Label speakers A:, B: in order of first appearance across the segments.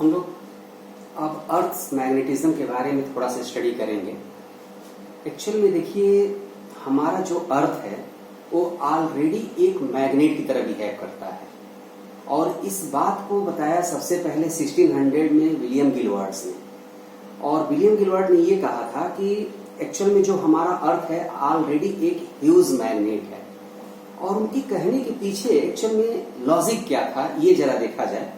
A: हम लोग अब अर्थ मैग्नेटिज्म के बारे में थोड़ा सा स्टडी करेंगे। एक्चुअल में देखिए, हमारा जो अर्थ है वो ऑलरेडी एक मैग्नेट की तरह बिहेव करता है, और इस बात को बताया सबसे पहले 1600 में विलियम गिलबर्ट ने। और विलियम गिलबर्ट ने ये कहा था कि एक्चुअल में जो हमारा अर्थ है ऑलरेडी एक ह्यूज मैग्नेट है। और उनकी कहने के पीछे एक्चुअल में लॉजिक क्या था, ये जरा देखा जाए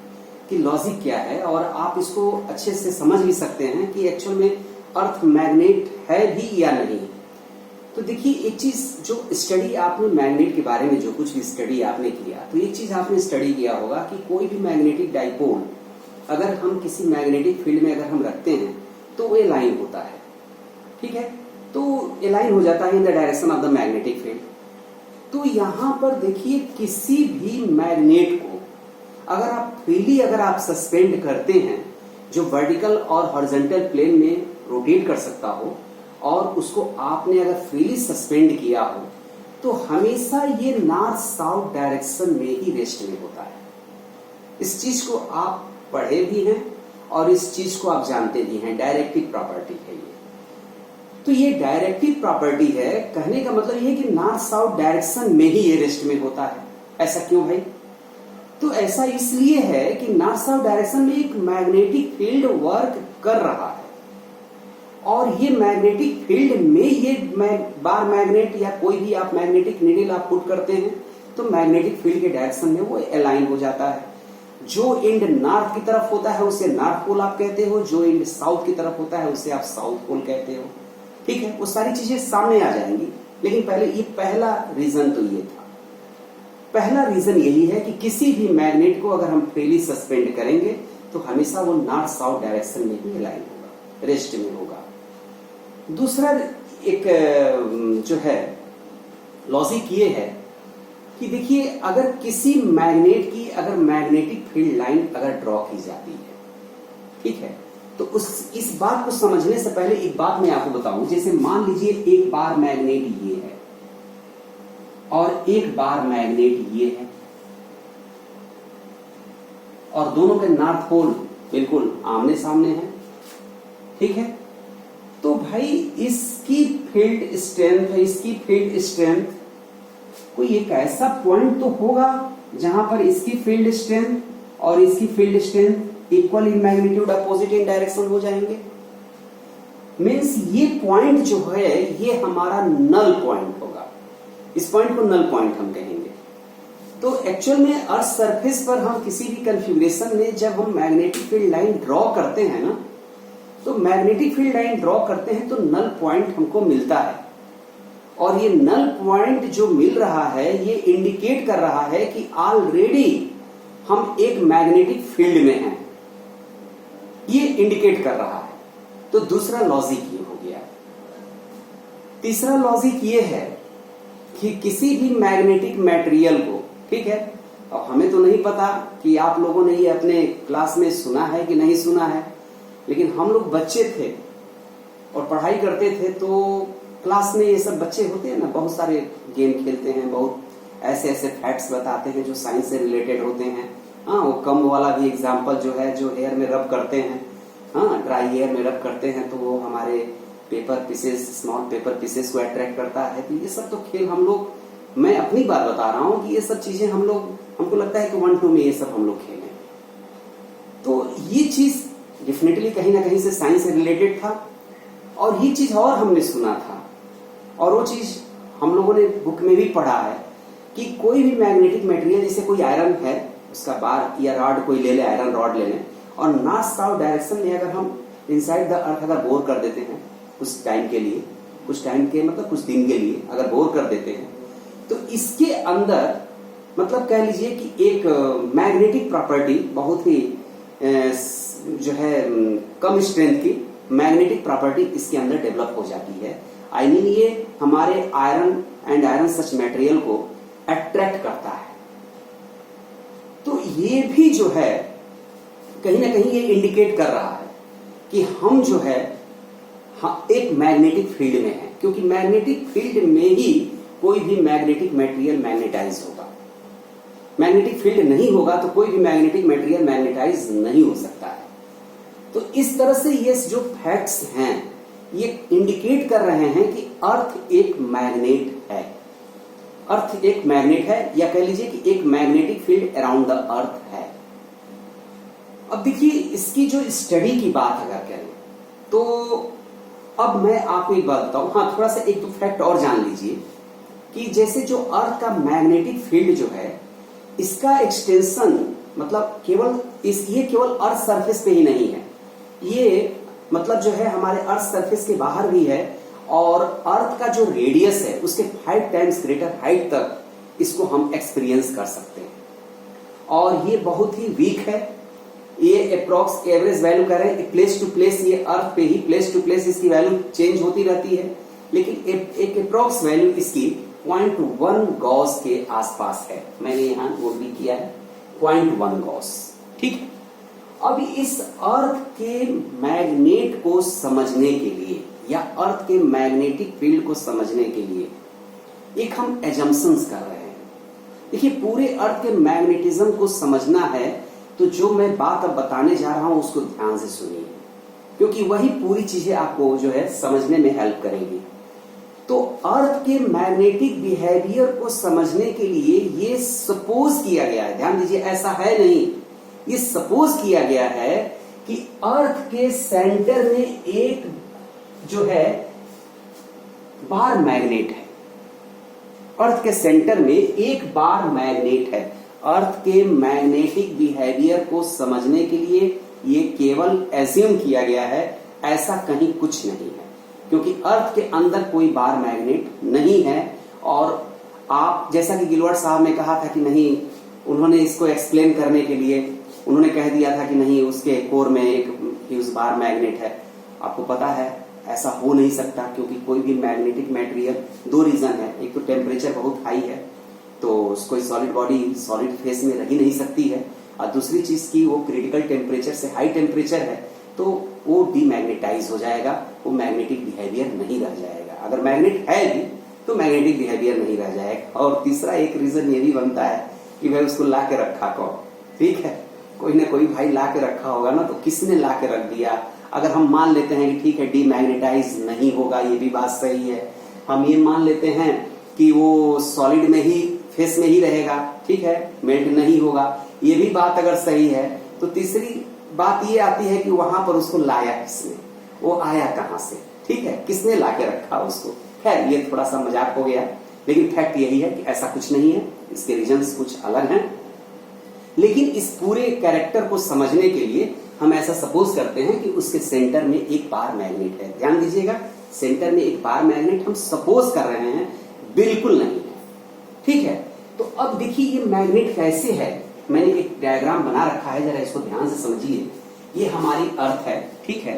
A: कि लॉजिक क्या है, और आप इसको अच्छे से समझ भी सकते हैं कि एक्चुअल में अर्थ मैग्नेट है भी या नहीं। तो देखिए, एक चीज जो स्टडी आपने मैग्नेट के बारे में जो कुछ भी स्टडी आपने किया, तो एक चीज आपने स्टडी किया होगा कि कोई भी मैग्नेटिक डाइपोल अगर हम किसी मैग्नेटिक फील्ड में अगर हम रखते हैं तो वो अलाइन होता है, ठीक है, तो अलाइन हो जाता है in the direction of the magnetic field. तो यहां पर देखिए, किसी भी मैग्नेट को अगर आप फ्रीली अगर आप सस्पेंड करते हैं, जो वर्टिकल और हॉरिजॉन्टल प्लेन में रोटेट कर सकता हो, और उसको आपने अगर फ्रीली सस्पेंड किया हो, तो हमेशा ये नॉर्थ साउथ डायरेक्शन में ही रेस्ट में होता है। इस चीज को आप पढ़े भी हैं और इस चीज को आप जानते भी हैं, डायरेक्टिव प्रॉपर्टी है ये। तो ये डायरेक्टिव प्रॉपर्टी है, कहने का मतलब ये कि नॉर्थ साउथ डायरेक्शन में ही ये रेस्ट में होता है। ऐसा क्यों भाई? तो ऐसा इसलिए है कि नॉर्थ साउथ डायरेक्शन में एक मैग्नेटिक फील्ड वर्क कर रहा है, और ये मैग्नेटिक फील्ड में ये बार मैग्नेट या कोई भी आप मैग्नेटिक नीडल आप पुट करते हैं तो मैग्नेटिक फील्ड के डायरेक्शन में वो अलाइन हो जाता है। जो एंड नॉर्थ की तरफ होता है उसे नॉर्थ पोल आप कहते हो, जो एंड साउथ की तरफ होता है उसे आप साउथ पोल कहते हो, ठीक है। वो सारी चीजें सामने आ जाएंगी, लेकिन पहले ये पहला रीजन तो ये था। पहला रीजन यही है कि किसी भी मैग्नेट को अगर हम फ्रीली सस्पेंड करेंगे तो हमेशा वो नॉर्थ साउथ डायरेक्शन में ही अलाइन होगा, रेस्ट में होगा। दूसरा एक जो है लॉजिक ये है कि देखिए, अगर किसी मैग्नेट की अगर मैग्नेटिक फील्ड लाइन अगर ड्रॉ की जाती है, ठीक है, तो इस बात को समझने से पहले एक बात मैं आपको बताऊं। जैसे मान लीजिए एक बार मैग्नेट ये है और एक बार मैग्नेट ये है, और दोनों के नॉर्थ पोल बिल्कुल आमने सामने हैं, ठीक है। तो भाई इसकी फील्ड स्ट्रेंथ है, इसकी फील्ड स्ट्रेंथ कोई एक ऐसा पॉइंट तो होगा जहां पर इसकी फील्ड स्ट्रेंथ और इसकी field strength equal in magnitude, opposite in direction हो जाएंगे। मींस ये पॉइंट जो है ये हमारा नल पॉइंट होगा। इस पॉइंट को नल पॉइंट हम कहेंगे। तो एक्चुअल में अर्थ सरफेस पर हम किसी भी कन्फिग्रेशन में जब हम मैग्नेटिक फील्ड लाइन ड्रॉ करते हैं ना, तो मैग्नेटिक फील्ड लाइन ड्रॉ करते हैं तो नल पॉइंट हमको मिलता है, और ये नल पॉइंट जो मिल रहा है ये इंडिकेट कर रहा है कि ऑलरेडी हम एक मैग्नेटिक फील्ड में हैं, ये इंडिकेट कर रहा है। तो दूसरा लॉजिक ये हो गया। तीसरा लॉजिक ये है कि किसी भी मैग्नेटिक मटेरियल को, ठीक है, अब हमें तो नहीं पता कि आप लोगों ने ये अपने क्लास में सुना है कि नहीं सुना है, लेकिन हम लोग बच्चे थे और पढ़ाई करते थे, तो क्लास में ये सब बच्चे होते हैं ना, बहुत सारे गेम खेलते हैं, बहुत ऐसे ऐसे फैक्ट्स बताते हैं जो साइंस से रिलेटेड होते हैं। हाँ, वो कम वाला भी एग्जाम्पल जो है, जो हेयर में रब करते हैं, हाँ, ड्राई हेयर में रब करते हैं, तो वो हमारे paper pieces, small paper pieces को अट्रैक्ट करता है। तो ये सब तो खेल हम लोग, मैं अपनी बात बता रहा हूँ कि ये सब चीजें हम लोग, हमको लगता है कि 1-2 में ये सब हम लोग खेलें। तो ये चीज डेफिनेटली कहीं ना कहीं से साइंस से रिलेटेड था, और ये चीज और हमने सुना था, और वो चीज हम लोगों ने बुक में भी पढ़ा है कि कोई भी मैग्नेटिक मटेरियल, जैसे कोई आयरन है, उसका बार या रॉड कोई ले ले, आयरन रॉड ले लें, और नॉर्थ साउथ डायरेक्शन में अगर हम इनसाइड द अर्थ अगर बोर कर देते हैं कुछ टाइम के लिए, कुछ टाइम के मतलब कुछ दिन के लिए अगर बोर कर देते हैं, तो इसके अंदर मतलब कह लीजिए कि एक मैग्नेटिक प्रॉपर्टी, बहुत ही जो है कम स्ट्रेंथ की मैग्नेटिक प्रॉपर्टी इसके अंदर डेवलप हो जाती है। आई मीन ये हमारे iron and iron such material को अट्रैक्ट करता है। तो ये भी जो है कहीं ना कहीं ये इंडिकेट कर रहा है कि हम जो है एक मैग्नेटिक फील्ड में है, क्योंकि मैग्नेटिक फील्ड में ही कोई भी मैग्नेटिक मटेरियल मैग्नेटाइज होगा। मैग्नेटिक फील्ड नहीं होगा तो कोई भी मैग्नेटिक मटेरियल मैग्नेटाइज नहीं हो सकता है। तो इस तरह से ये जो फैक्ट्स हैं ये इंडिकेट कर रहे हैं कि अर्थ एक मैग्नेट है, अर्थ एक मैग्नेट है, या कह लीजिए कि एक magnetic field around the earth है। अब देखिए इसकी जो स्टडी की बात अगर करें तो अब मैं आपको एक बात बताऊं, हाँ थोड़ा सा एक तो फैक्ट और जान लीजिए कि जैसे जो अर्थ का मैग्नेटिक फील्ड जो है इसका एक्सटेंशन मतलब केवल ये केवल अर्थ सरफेस पे ही नहीं है, ये मतलब जो है हमारे अर्थ सरफेस के बाहर भी है, और अर्थ का जो रेडियस है उसके 5 टाइम्स ग्रेटर हाइट तक इसको हम एक्सपीरियंस कर सकते हैं। और ये बहुत ही वीक है, ये अप्रॉक्स एवरेज वैल्यू कर रहे हैं, प्लेस टू प्लेस ये अर्थ पे ही प्लेस टू प्लेस इसकी वैल्यू चेंज होती रहती है, लेकिन एक अप्रॉक्स वैल्यू इसकी 0.1 गॉस के आसपास है। मैंने यहां नोट भी किया है 0.1 गॉस, ठीक है। अब इस अर्थ के मैग्नेट को समझने के लिए या अर्थ के मैग्नेटिक फील्ड को समझने के लिए एक हम एजम्पशंस कर रहे हैं। देखिए पूरे अर्थ के मैग्नेटिज्म को समझना है तो जो मैं बात अब बताने जा रहा हूं उसको ध्यान से सुनिए, क्योंकि वही पूरी चीजें आपको जो है समझने में हेल्प करेंगी। तो अर्थ के मैग्नेटिक बिहेवियर को समझने के लिए ये सपोज किया गया है, ध्यान दीजिए ऐसा है नहीं, ये सपोज किया गया है कि अर्थ के सेंटर में एक जो है बार मैग्नेट है, अर्थ के सेंटर में एक बार मैग्नेट है। अर्थ के मैग्नेटिक बिहेवियर को समझने के लिए ये केवल एज्यूम किया गया है, ऐसा कहीं कुछ नहीं है, क्योंकि अर्थ के अंदर कोई बार मैग्नेट नहीं है। और आप जैसा कि गिलवर्ट साहब ने कहा था कि नहीं, उन्होंने इसको एक्सप्लेन करने के लिए उन्होंने कह दिया था कि नहीं उसके कोर में एक ह्यूज बार मैग्नेट है। आपको पता है ऐसा हो नहीं सकता, क्योंकि कोई भी मैग्नेटिक मटेरियल, दो रीजन है, एक तो टेम्परेचर बहुत हाई है तो कोई सॉलिड बॉडी सॉलिड फेस में रह ही नहीं सकती है, और दूसरी चीज की वो क्रिटिकल टेम्परेचर से हाई टेम्परेचर है तो वो डीमैग्नेटाइज हो जाएगा, वो मैग्नेटिक बिहेवियर नहीं रह जाएगा। अगर मैग्नेट है भी तो मैग्नेटिक बिहेवियर नहीं रह जाएगा। और तीसरा एक रीजन ये भी बनता है कि भाई उसको ला के रखा कौन, ठीक है, कोई ना कोई भाई ला के रखा होगा ना, तो किसने ला के रख दिया। अगर हम मान लेते हैं कि ठीक है डीमैग्नेटाइज नहीं होगा, ये भी बात सही है, हम ये मान लेते हैं कि वो सॉलिड में ही फेस में ही रहेगा, ठीक है, मेल्ट नहीं होगा, ये भी बात अगर सही है, तो तीसरी बात ये आती है कि वहां पर उसको लाया किसने, वो आया कहां से, ठीक है, किसने लाके रखा उसको। खैर ये थोड़ा सा मजाक हो गया, लेकिन फैक्ट यही है कि ऐसा कुछ नहीं है, इसके रीजंस कुछ अलग हैं। लेकिन इस पूरे कैरेक्टर को समझने के लिए हम ऐसा सपोज करते हैं कि उसके सेंटर में एक बार मैग्नेट है। ध्यान दीजिएगा, सेंटर में एक बार मैग्नेट हम सपोज कर रहे हैं, बिल्कुल नहीं है, ठीक है। तो अब देखिए ये मैग्नेट कैसे है, मैंने एक डायग्राम बना रखा है, जरा इसको ध्यान से समझिए। ये हमारी अर्थ है, ठीक है,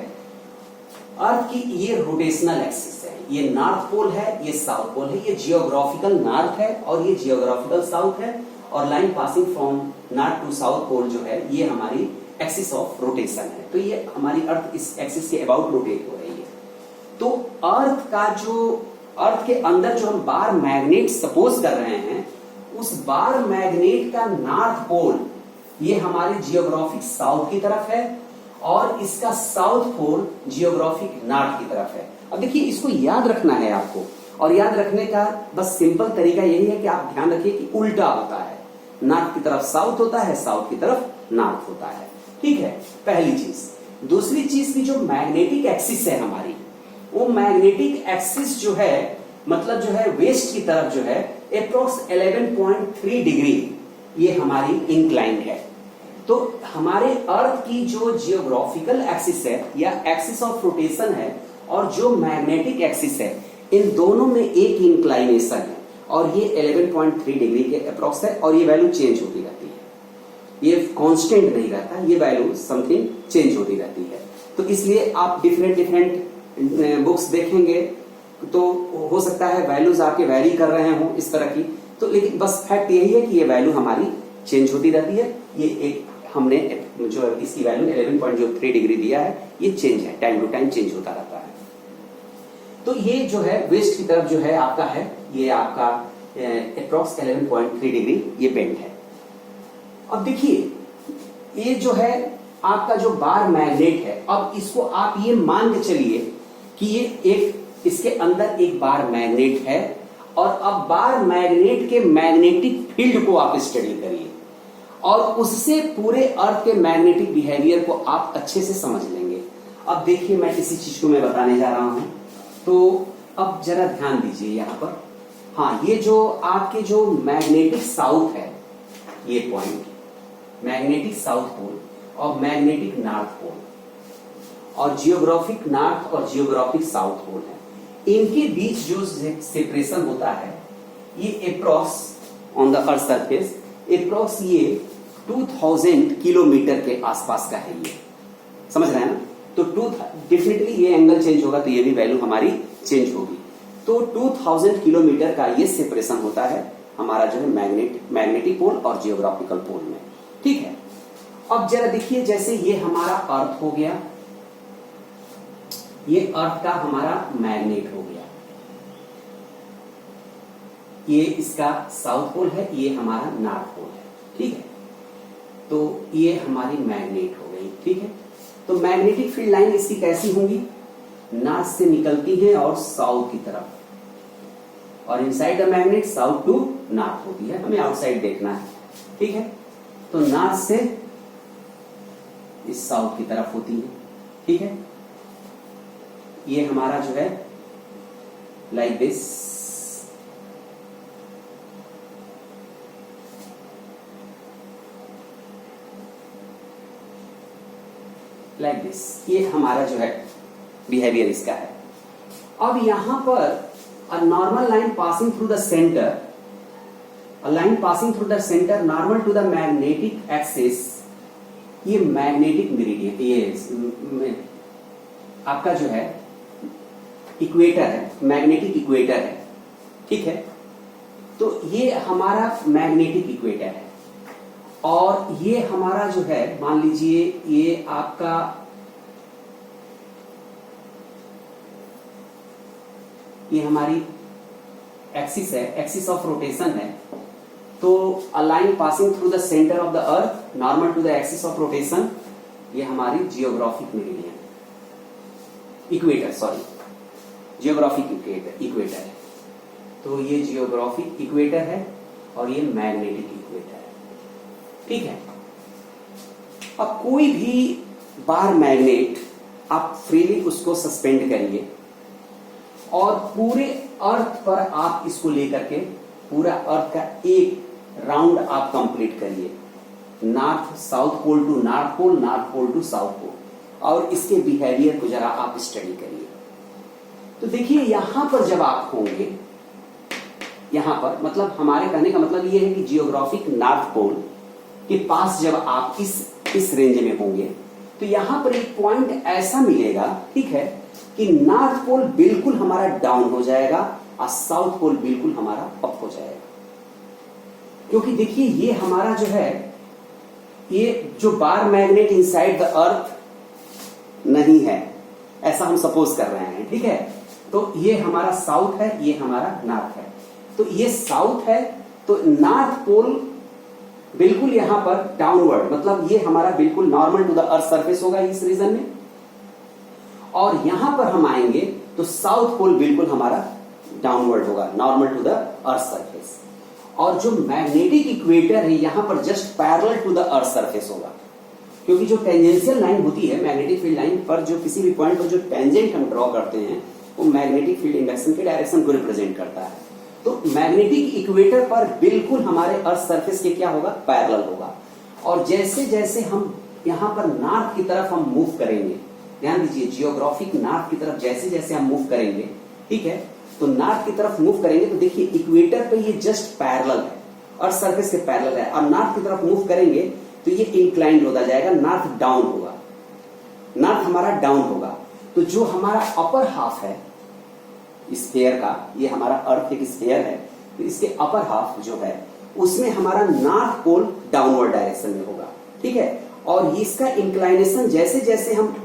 A: अर्थ की ये रोटेशनल एक्सिस है, ये नॉर्थ पोल है, ये साउथ पोल है, ये जियोग्राफिकल नॉर्थ है और ये जियोग्राफिकल साउथ है, और line passing from north to south pole जो है ये हमारी एक्सिस ऑफ रोटेशन है। तो ये हमारी अर्थ इस एक्सिस के अबाउट रोटेट हो रही है। तो अर्थ का जो अर्थ के अंदर जो हम बार मैग्नेट सपोज कर रहे हैं, उस बार मैग्नेट का नॉर्थ पोल ये हमारे जियोग्राफिक साउथ की तरफ है और इसका साउथ पोल जियोग्राफिक नॉर्थ की तरफ है। अब देखिए इसको याद रखना है आपको, और याद रखने का बस सिंपल तरीका यही है कि आप ध्यान रखिए कि उल्टा होता है, नॉर्थ की तरफ साउथ होता है, साउथ की तरफ नॉर्थ होता है, ठीक है, पहली चीज। दूसरी चीज की जो मैग्नेटिक एक्सिस है हमारी, वो मैग्नेटिक एक्सिस जो है मतलब जो है वेस्ट की तरफ जो है अप्रोक्स 11.3 डिग्री ये हमारी इंक्लाइंड है। तो हमारे अर्थ की जो जियोग्राफिकल एक्सिस है या एक्सिस ऑफ रोटेशन है और जो मैग्नेटिक एक्सिस है, इन दोनों में एक इंक्लाइनेशन है और ये 11.3 डिग्री के अप्रोक्स है, और ये वैल्यू चेंज होती रहती है, ये कांस्टेंट नहीं रहता, ये वैल्यू समथिंग चेंज होती रहती है। तो इसलिए आप डिफरेंट बुक्स देखेंगे तो हो सकता है वैल्यूज आपके वैरी कर रहे हो इस तरह की, तो लेकिन बस फैक्ट यही है कि ये वैल्यू हमारी चेंज होती रहती है। ये एक हमने जो इसकी वैल्यू 11.03 डिग्री दिया है, ये चेंज है, टाइम टू टाइम चेंज होता रहता है। तो ये जो है वेस्ट की तरफ जो है आपका है, ये आपका अप्रोक्स 11.3 डिग्री ये बेंड है। अब देखिए ये जो है आपका जो बार मैग्नेट है, अब इसको आप ये मान के चलिए कि ये एक इसके अंदर एक बार मैग्नेट है, और अब बार मैग्नेट के मैग्नेटिक फील्ड को आप स्टडी करिए और उससे पूरे अर्थ के मैग्नेटिक बिहेवियर को आप अच्छे से समझ लेंगे। अब देखिए मैं इसी चीज को मैं बताने जा रहा हूं, तो अब जरा ध्यान दीजिए यहां पर। हाँ, ये जो आपके जो मैग्नेटिक साउथ है, ये पॉइंट मैग्नेटिक साउथ पोल और मैग्नेटिक नॉर्थ पोल और जियोग्राफिक नॉर्थ और जियोग्राफिक साउथ पोल है, इनके बीच जो सेपरेशन होता है ये approx on the earth surface approx ये 2000 किलोमीटर के आसपास का है। ये समझ रहे हैं ना? तो डेफिनेटली ये एंगल चेंज होगा तो ये भी वैल्यू हमारी चेंज होगी। तो 2000 किलोमीटर का ये सेपरेशन होता है हमारा जो है मैग्नेटिक पोल और जियोग्राफिकल पोल में। ठीक है, अब जरा देखिए, जैसे ये हमारा अर्थ हो गया, ये अर्थ का हमारा मैग्नेट हो गया, ये इसका साउथ पोल है, ये हमारा नॉर्थ पोल है। ठीक है, तो ये हमारी मैग्नेट हो गई। ठीक है, तो मैग्नेटिक फील्ड लाइन इसकी कैसी होंगी? नॉर्थ से निकलती है और साउथ की तरफ, और inside the magnet south to north होती है, हमें आउटसाइड देखना है। ठीक है, तो नॉर्थ से इस साउथ की तरफ होती है। ठीक है, ये हमारा जो है लाइक दिस, लाइक दिस, ये हमारा जो है बिहेवियर इसका है। अब यहां पर a normal line passing through the center, a line passing through the center normal to the magnetic axis, ये मैग्नेटिक मेरिडियन, ये आपका जो है इक्वेटर है, मैग्नेटिक इक्वेटर है। ठीक है, तो ये हमारा मैग्नेटिक इक्वेटर है, और ये हमारा जो है मान लीजिए ये आपका ये हमारी एक्सिस है, एक्सिस ऑफ रोटेशन है। तो a line passing through the centre of the earth normal to the axis of rotation, ये हमारी geographic meridian equator, sorry geographic equator है। तो ये जियोग्राफिक इक्वेटर है और ये मैग्नेटिक इक्वेटर है। ठीक है, अब कोई भी बार मैग्नेट आप फ्रीली उसको सस्पेंड करिए और पूरे अर्थ पर आप इसको लेकर के पूरा अर्थ का एक राउंड आप कंप्लीट करिए, north south pole to north pole, north pole to south pole, और इसके बिहेवियर को जरा आप स्टडी करिए। तो देखिए यहां पर जब आप होंगे, यहां पर मतलब हमारे कहने का मतलब ये है कि जियोग्राफिक नॉर्थ पोल के पास जब आप इस रेंज में होंगे तो यहां पर एक पॉइंट ऐसा मिलेगा, ठीक है, कि नॉर्थ पोल बिल्कुल हमारा डाउन हो जाएगा और साउथ पोल बिल्कुल हमारा अप हो जाएगा। क्योंकि देखिए ये हमारा जो है, ये जो bar magnet inside the earth नहीं है, ऐसा हम सपोज कर रहे हैं। ठीक है, तो ये हमारा साउथ है, ये हमारा नॉर्थ है। तो ये साउथ है, तो नॉर्थ पोल बिल्कुल यहां पर डाउनवर्ड, मतलब ये हमारा बिल्कुल normal to the earth surface होगा इस रीजन में, और यहां पर हम आएंगे तो साउथ पोल बिल्कुल हमारा डाउनवर्ड होगा, normal to the earth surface. और जो मैग्नेटिक इक्वेटर है यहां पर just parallel to the earth surface होगा, क्योंकि जो टेंजेंशियल लाइन होती है मैग्नेटिक फील्ड लाइन पर, जो किसी भी पॉइंट पर जो टेंजेंट हम ड्रॉ करते हैं वो मैग्नेटिक फील्ड इंडक्शन के डायरेक्शन को रिप्रेजेंट करता है। तो मैग्नेटिक इक्वेटर पर बिल्कुल हमारे अर्थ सरफेस के क्या होगा, पैरेलल होगा। और जैसे जैसे हम यहां पर नॉर्थ की तरफ हम मूव करेंगे, ध्यान दीजिए जियोग्राफिक नॉर्थ की तरफ जैसे जैसे हम मूव करेंगे, ठीक है, तो नॉर्थ की तरफ मूव करेंगे तो देखिए इक्वेटर पे ये जस्ट पैरेलल है, अर्थ सरफेस के पैरेलल है, और नॉर्थ की तरफ मूव करेंगे तो ये इंक्लाइंड होता जाएगा, नॉर्थ डाउन होगा, नॉर्थ हमारा डाउन होगा। तो जो हमारा अपर हाफ है स्फीयर का, ये हमारा अर्थ एक स्फीयर है, तो इसके अपर हाफ जो है उसमें हमारा नॉर्थ पोल डाउनवर्ड डायरेक्शन में होगा। ठीक है, और इसका इंक्लाइनेशन जैसे जैसे हम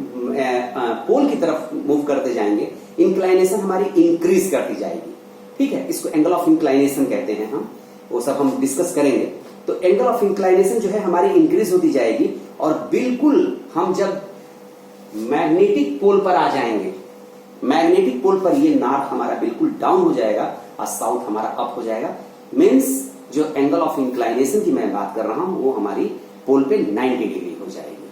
A: पोल की तरफ मूव करते जाएंगे, इंक्लाइनेशन हमारी इंक्रीज करती जाएगी। ठीक है, इसको एंगल ऑफ इंक्लाइनेशन कहते हैं हम, वो सब हम डिस्कस करेंगे। तो एंगल ऑफ इंक्लाइनेशन जो है हमारी इंक्रीज होती जाएगी और बिल्कुल हम जब मैग्नेटिक पोल पर आ जाएंगे, मैग्नेटिक पोल पर ये नॉर्थ हमारा बिल्कुल डाउन हो जाएगा और साउथ हमारा अप हो जाएगा। मीन्स जो एंगल ऑफ इंक्लाइनेशन की मैं बात कर रहा हूं वो हमारी पोल पे 90 डिग्री हो जाएगी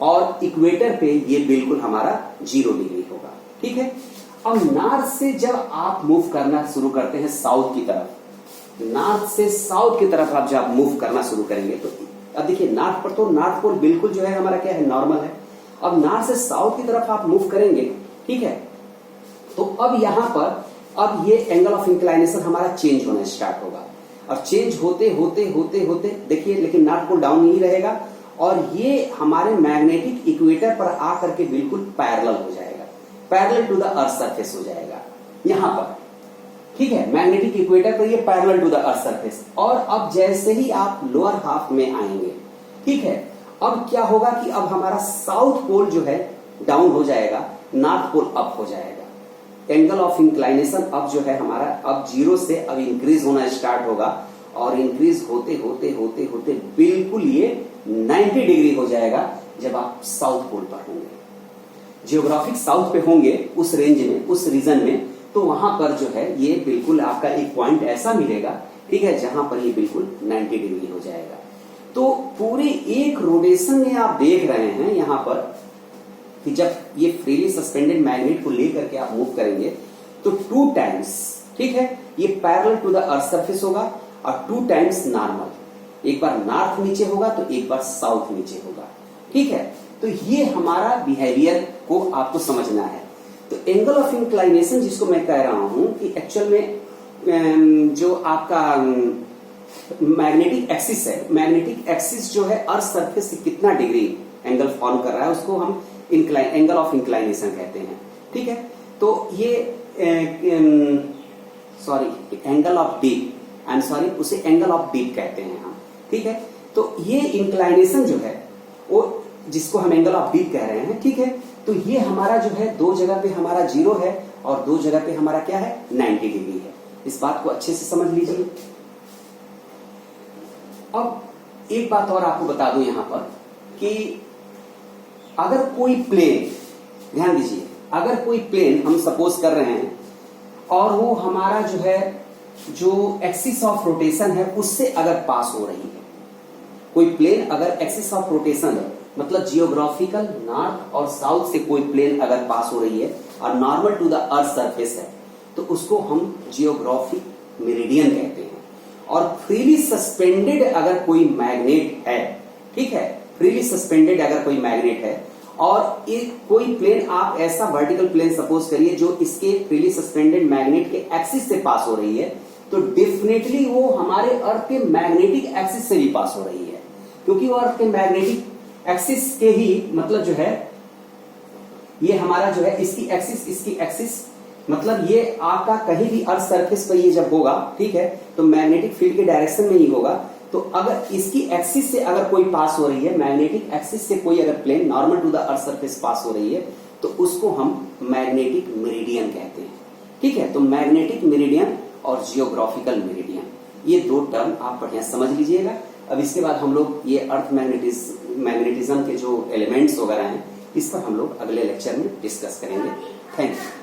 A: और इक्वेटर पे ये बिल्कुल हमारा 0 डिग्री होगा। ठीक है। अब नॉर्थ से जब आप मूव करना शुरू करते हैं साउथ की तरफ, नॉर्थ से साउथ की तरफ आप जब मूव करना शुरू करेंगे तो अब देखिए नॉर्थ पर तो नॉर्थ पोल बिल्कुल जो है हमारा क्या है, नॉर्मल है। अब नॉर्थ से साउथ की तरफ आप मूव करेंगे, ठीक है, तो अब यहां पर अब ये एंगल ऑफ इंक्लाइनेशन हमारा चेंज होना स्टार्ट होगा और चेंज होते होते होते होते देखिए, लेकिन नॉर्थ पोल डाउन नहीं रहेगा और ये हमारे मैग्नेटिक इक्वेटर पर आकर के बिल्कुल पैरेलल हो जाएगा, parallel to the earth surface हो जाएगा यहां पर। ठीक है, मैग्नेटिक इक्वेटर पर ये parallel to the earth surface. और अब जैसे ही आप लोअर हाफ में आएंगे, ठीक है, अब क्या होगा कि अब हमारा साउथ पोल जो है डाउन हो जाएगा, नॉर्थ पोल अप हो जाएगा। एंगल ऑफ इंक्लाइनेशन अब जो है हमारा अब 0 से अब इंक्रीज होना स्टार्ट होगा और इंक्रीज होते होते होते होते बिल्कुल ये 90 डिग्री हो जाएगा जब आप साउथ पोल पर होंगे, जियोग्राफिक साउथ पे होंगे, उस रेंज में, उस रीजन में, तो वहां पर जो है ये बिल्कुल आपका एक पॉइंट ऐसा मिलेगा, ठीक है, जहां पर ये बिल्कुल 90 डिग्री हो जाएगा। तो पूरे एक रोटेशन में आप देख रहे हैं यहां पर कि जब ये फ्रीली सस्पेंडेड मैग्नेट को लेकर के आप मूव करेंगे तो 2 टाइम्स, ठीक है, ये parallel to the earth surface होगा और 2 टाइम्स नॉर्मल, एक बार नॉर्थ नीचे होगा तो एक बार साउथ नीचे होगा। ठीक है, तो ये हमारा बिहेवियर को आपको समझना है। तो एंगल ऑफ इंक्लाइनेशन जिसको मैं कह रहा हूं कि एक्चुअल में जो आपका मैग्नेटिक एक्सिस है, मैग्नेटिक एक्सिस जो है अर्थ सरफेस से कितना डिग्री एंगल फॉर्म कर रहा है उसको हम एंगल ऑफ इंक्लाइनेशन कहते हैं। ठीक है, तो ये angle of deep, I am sorry, उसे एंगल ऑफ डीप कहते हैं हम। ठीक है, तो ये इंक्लाइनेशन जो है वो जिसको हम एंगल ऑफ डीप कह रहे हैं, ठीक है, तो ये हमारा जो है 2 जगह पे हमारा 0 है और 2 जगह पे हमारा क्या है, 90 डिग्री है। इस बात को अच्छे से समझ लीजिए। अब एक बात और आपको बता दूं यहां पर कि अगर कोई प्लेन, ध्यान दीजिए, अगर कोई प्लेन हम सपोज कर रहे हैं और वो हमारा जो है जो एक्सिस ऑफ रोटेशन है उससे अगर पास हो रही है, कोई प्लेन अगर एक्सिस ऑफ रोटेशन मतलब जियोग्राफिकल नॉर्थ और साउथ से कोई प्लेन अगर पास हो रही है और normal to the earth surface है तो उसको हम जियोग्राफिक मेरिडियन कहते हैं। और फ्रीली सस्पेंडेड अगर कोई मैग्नेट है, ठीक है, फ्रीली सस्पेंडेड अगर कोई मैग्नेट है और एक कोई प्लेन आप ऐसा वर्टिकल प्लेन सपोज करिए जो इसके फ्रीली सस्पेंडेड मैग्नेट के एक्सिस से पास हो रही है, तो डेफिनेटली वो हमारे अर्थ के मैग्नेटिक एक्सिस से भी पास हो रही है, क्योंकि वो अर्थ के मैग्नेटिक एक्सिस के ही मतलब जो है ये हमारा जो है इसकी एक्सिस मतलब ये आपका कहीं भी अर्थ सरफेस पर ये जब होगा, ठीक है, तो मैग्नेटिक फील्ड के डायरेक्शन में ही होगा। तो अगर इसकी एक्सिस से अगर कोई पास हो रही है, मैग्नेटिक एक्सिस से कोई अगर plane normal to the earth surface pass हो रही है तो उसको हम मैग्नेटिक मेरिडियन कहते हैं। ठीक है, तो मैग्नेटिक मेरिडियन और जियोग्राफिकल मेरिडियन, ये 2 टर्म आप बढ़िया समझ लीजिएगा। अब इसके बाद हम लोग ये अर्थ मैग्नेटिज्म के जो एलिमेंट्स वगैरह हैं इस पर हम लोग अगले लेक्चर में डिस्कस करेंगे। Thank you.